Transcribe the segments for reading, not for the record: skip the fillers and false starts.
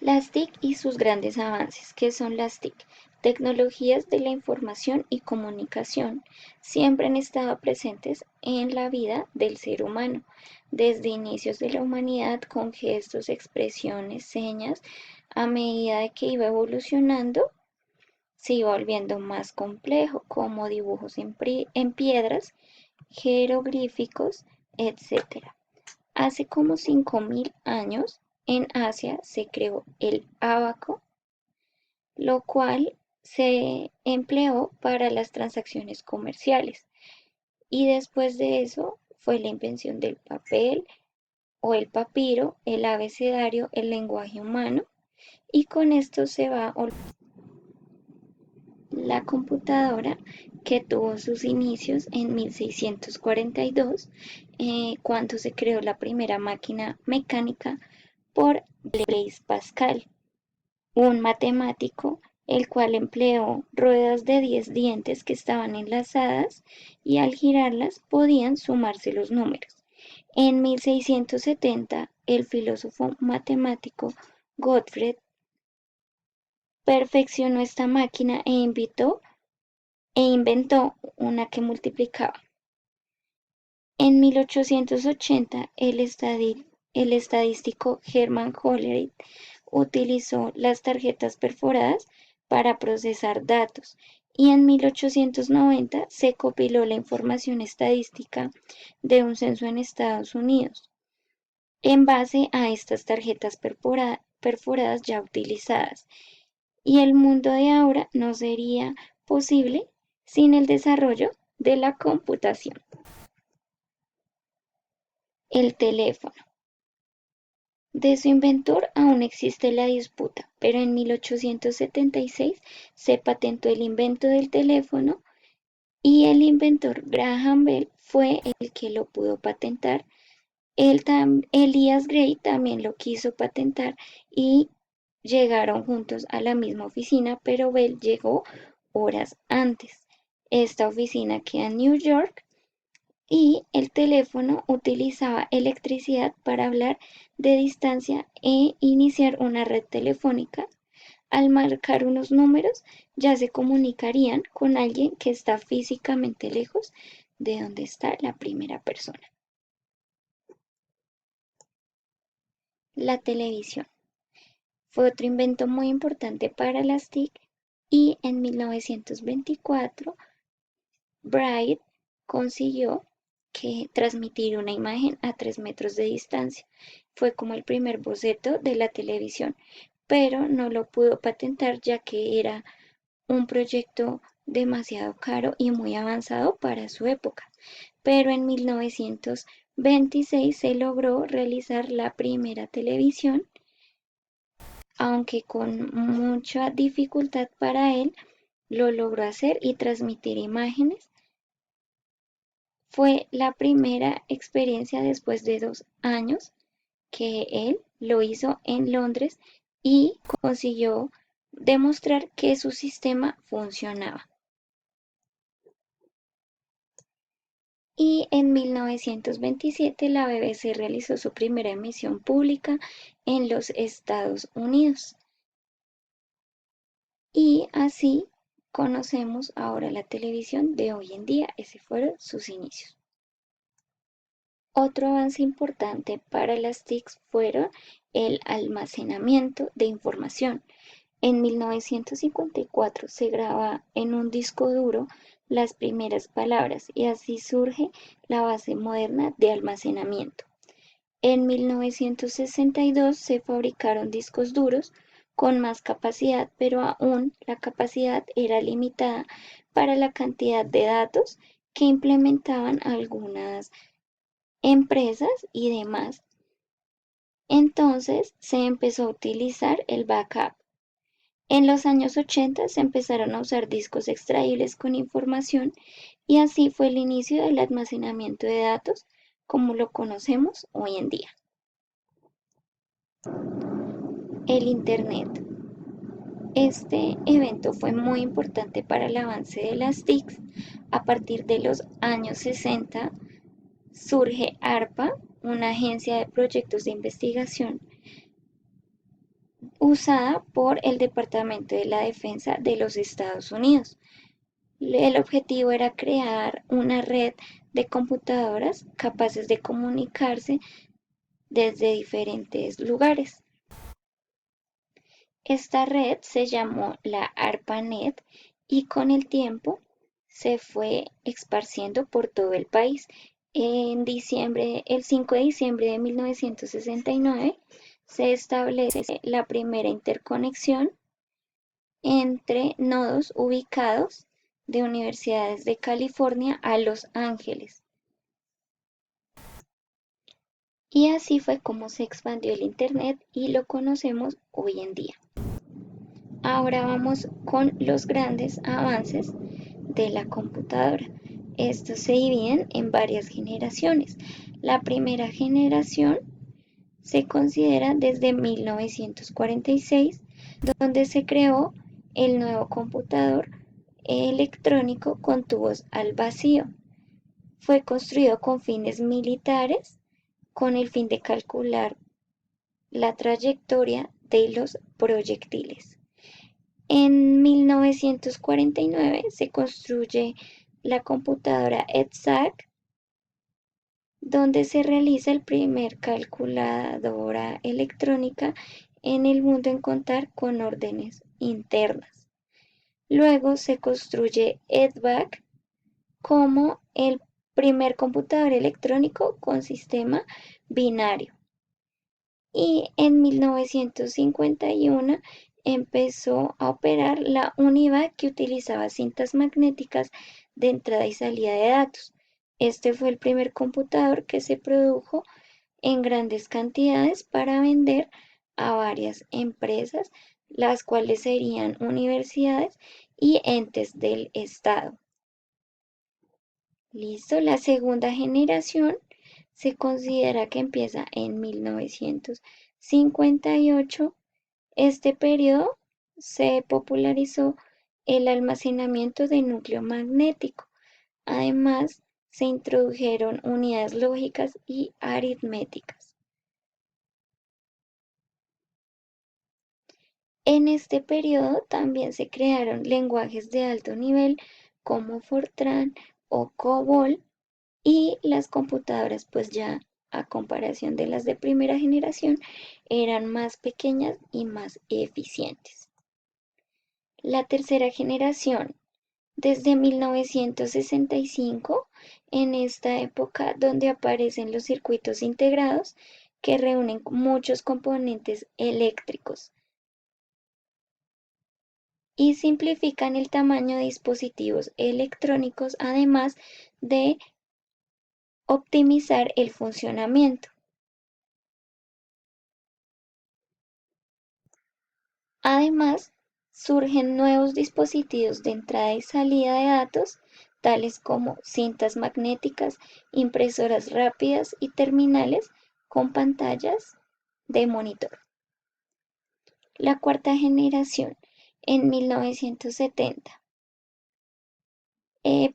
Las TIC y sus grandes avances. ¿Qué son las TIC? Tecnologías de la información y comunicación siempre han estado presentes en la vida del ser humano, desde inicios de la humanidad con gestos, expresiones, señas, a medida de que iba evolucionando, se iba volviendo más complejo, como dibujos en piedras, jeroglíficos, etcétera. Hace como 5000 años en Asia se creó el ábaco, lo cual se empleó para las transacciones comerciales. Y después de eso fue la invención del papel o el papiro, el abecedario, el lenguaje humano. Y con esto se va la computadora, que tuvo sus inicios en 1642, cuando se creó la primera máquina mecánica por Blaise Pascal, un matemático, el cual empleó ruedas de 10 dientes que estaban enlazadas y al girarlas podían sumarse los números. En 1670, el filósofo matemático Gottfried perfeccionó esta máquina e inventó una que multiplicaba. En 1880, el estadístico Hermann Hollerith utilizó las tarjetas perforadas para procesar datos y en 1890 se compiló la información estadística de un censo en Estados Unidos en base a estas tarjetas perforadas ya utilizadas. Y el mundo de ahora no sería posible sin el desarrollo de la computación. El teléfono. De su inventor aún existe la disputa, pero en 1876 se patentó el invento del teléfono y el inventor Graham Bell fue el que lo pudo patentar. Elias Gray también lo quiso patentar y llegaron juntos a la misma oficina, pero Bell llegó horas antes. Esta oficina queda en New York y el teléfono utilizaba electricidad para hablar de distancia e iniciar una red telefónica. Al marcar unos números, ya se comunicarían con alguien que está físicamente lejos de donde está la primera persona. La televisión fue otro invento muy importante para las TIC y en 1924 Bright consiguió que transmitir una imagen a 3 metros de distancia. Fue como el primer boceto de la televisión, pero no lo pudo patentar ya que era un proyecto demasiado caro y muy avanzado para su época. Pero en 1926 se logró realizar la primera televisión, aunque con mucha dificultad para él, lo logró hacer y transmitir imágenes. Fue la primera experiencia después de 2 años que él lo hizo en Londres y consiguió demostrar que su sistema funcionaba. Y en 1927 la BBC realizó su primera emisión pública en los Estados Unidos. Y así conocemos ahora la televisión de hoy en día. Ese fueron sus inicios. Otro avance importante para las TICs fueron el almacenamiento de información. En 1954 se graba en un disco duro las primeras palabras y así surge la base moderna de almacenamiento. En 1962 se fabricaron discos duros con más capacidad, pero aún la capacidad era limitada para la cantidad de datos que implementaban algunas empresas y demás. Entonces se empezó a utilizar el backup. En los años 80 se empezaron a usar discos extraíbles con información y así fue el inicio del almacenamiento de datos como lo conocemos hoy en día. El Internet. Este evento fue muy importante para el avance de las TICs. A partir de los años 60 surge ARPA, una agencia de proyectos de investigación usada por el Departamento de la Defensa de los Estados Unidos. El objetivo era crear una red de computadoras capaces de comunicarse desde diferentes lugares. Esta red se llamó la ARPANET y con el tiempo se fue esparciendo por todo el país. El 5 de diciembre de 1969 se establece la primera interconexión entre nodos ubicados de universidades de California a Los Ángeles. Y así fue como se expandió el Internet y lo conocemos hoy en día. Ahora vamos con los grandes avances de la computadora. Estos se dividen en varias generaciones. La primera generación se considera desde 1946, donde se creó el nuevo computador electrónico con tubos al vacío. Fue construido con fines militares, con el fin de calcular la trayectoria de los proyectiles. En 1949 se construye la computadora EDSAC, donde se realiza el primer calculadora electrónica en el mundo en contar con órdenes internas. Luego se construye EDVAC como el primer computador electrónico con sistema binario. Y en 1951 empezó a operar la UNIVAC, que utilizaba cintas magnéticas de entrada y salida de datos. Este fue el primer computador que se produjo en grandes cantidades para vender a varias empresas, las cuales serían universidades y entes del Estado. Listo, la segunda generación se considera que empieza en 1958. Este periodo se popularizó el almacenamiento de núcleo magnético. Además, se introdujeron unidades lógicas y aritméticas. En este periodo también se crearon lenguajes de alto nivel como Fortran o COBOL, y las computadoras, pues ya a comparación de las de primera generación, eran más pequeñas y más eficientes. La tercera generación, desde 1965, en esta época donde aparecen los circuitos integrados que reúnen muchos componentes eléctricos y simplifican el tamaño de dispositivos electrónicos, además de optimizar el funcionamiento. Además, surgen nuevos dispositivos de entrada y salida de datos, tales como cintas magnéticas, impresoras rápidas y terminales con pantallas de monitor. La cuarta generación, en 1970,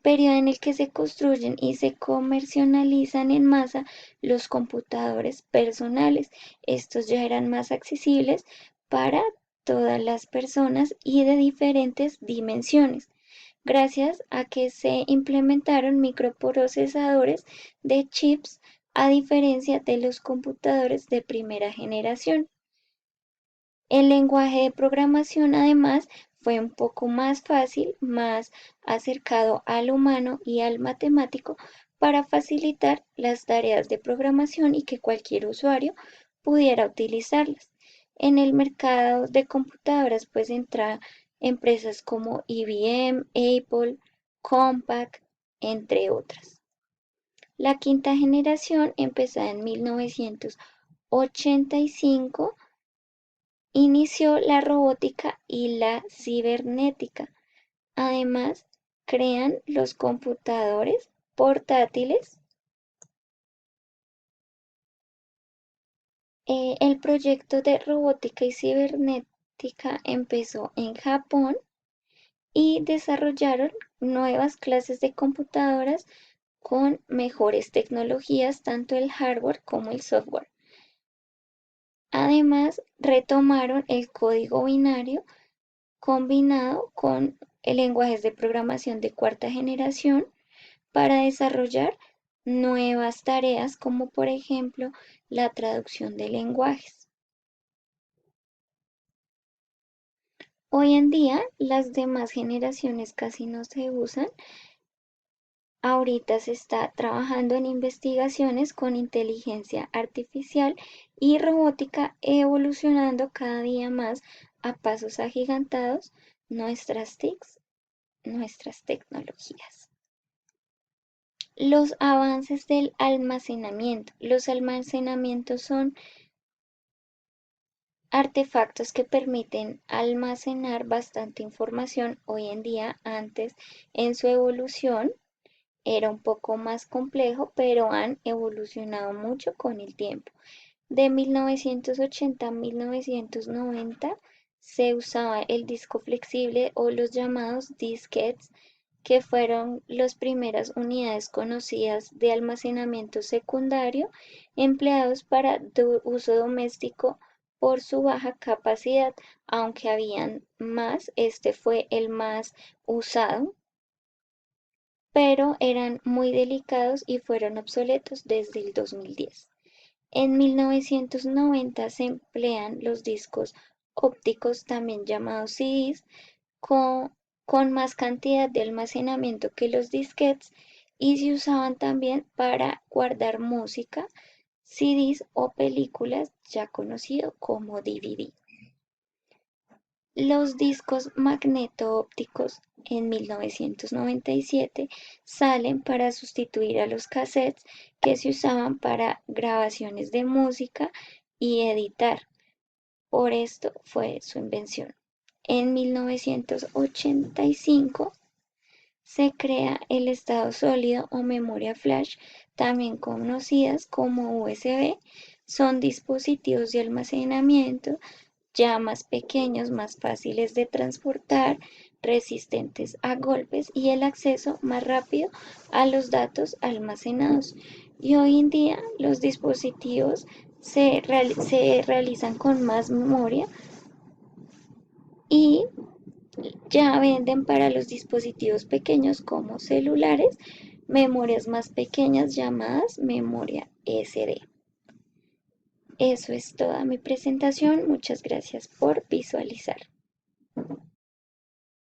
periodo en el que se construyen y se comercializan en masa los computadores personales. Estos ya eran más accesibles para todas las personas y de diferentes dimensiones, gracias a que se implementaron microprocesadores de chips, a diferencia de los computadores de primera generación. El lenguaje de programación, además, fue un poco más fácil, más acercado al humano y al matemático, para facilitar las tareas de programación y que cualquier usuario pudiera utilizarlas. En el mercado de computadoras pues entran empresas como IBM, Apple, Compaq, entre otras. La quinta generación, empezada en 1985, inició la robótica y la cibernética. Además, crean los computadores portátiles. El proyecto de robótica y cibernética empezó en Japón y desarrollaron nuevas clases de computadoras con mejores tecnologías, tanto el hardware como el software. Además, retomaron el código binario combinado con lenguajes de programación de cuarta generación para desarrollar nuevas tareas como por ejemplo la traducción de lenguajes. Hoy en día las demás generaciones casi no se usan. Ahorita se está trabajando en investigaciones con inteligencia artificial y robótica, evolucionando cada día más a pasos agigantados nuestras TICs, nuestras tecnologías. Los avances del almacenamiento. Los almacenamientos son artefactos que permiten almacenar bastante información hoy en día. Antes, en su evolución, era un poco más complejo, pero han evolucionado mucho con el tiempo. De 1980 a 1990 se usaba el disco flexible o los llamados disquetes, que fueron las primeras unidades conocidas de almacenamiento secundario empleados para uso doméstico por su baja capacidad, aunque habían más, este fue el más usado, pero eran muy delicados y fueron obsoletos desde el 2010. En 1990 se emplean los discos ópticos, también llamados CDs, con, con más cantidad de almacenamiento que los disquetes, y se usaban también para guardar música, CDs o películas, ya conocido como DVD. Los discos magneto-ópticos en 1997 salen para sustituir a los cassettes que se usaban para grabaciones de música y editar. Por esto fue su invención. En 1985 se crea el estado sólido o memoria flash, también conocidas como USB. Son dispositivos de almacenamiento ya más pequeños, más fáciles de transportar, resistentes a golpes y el acceso más rápido a los datos almacenados. Y hoy en día los dispositivos se realizan con más memoria y ya venden para los dispositivos pequeños como celulares memorias más pequeñas llamadas memoria SD. Eso es toda mi presentación. Muchas gracias por visualizar.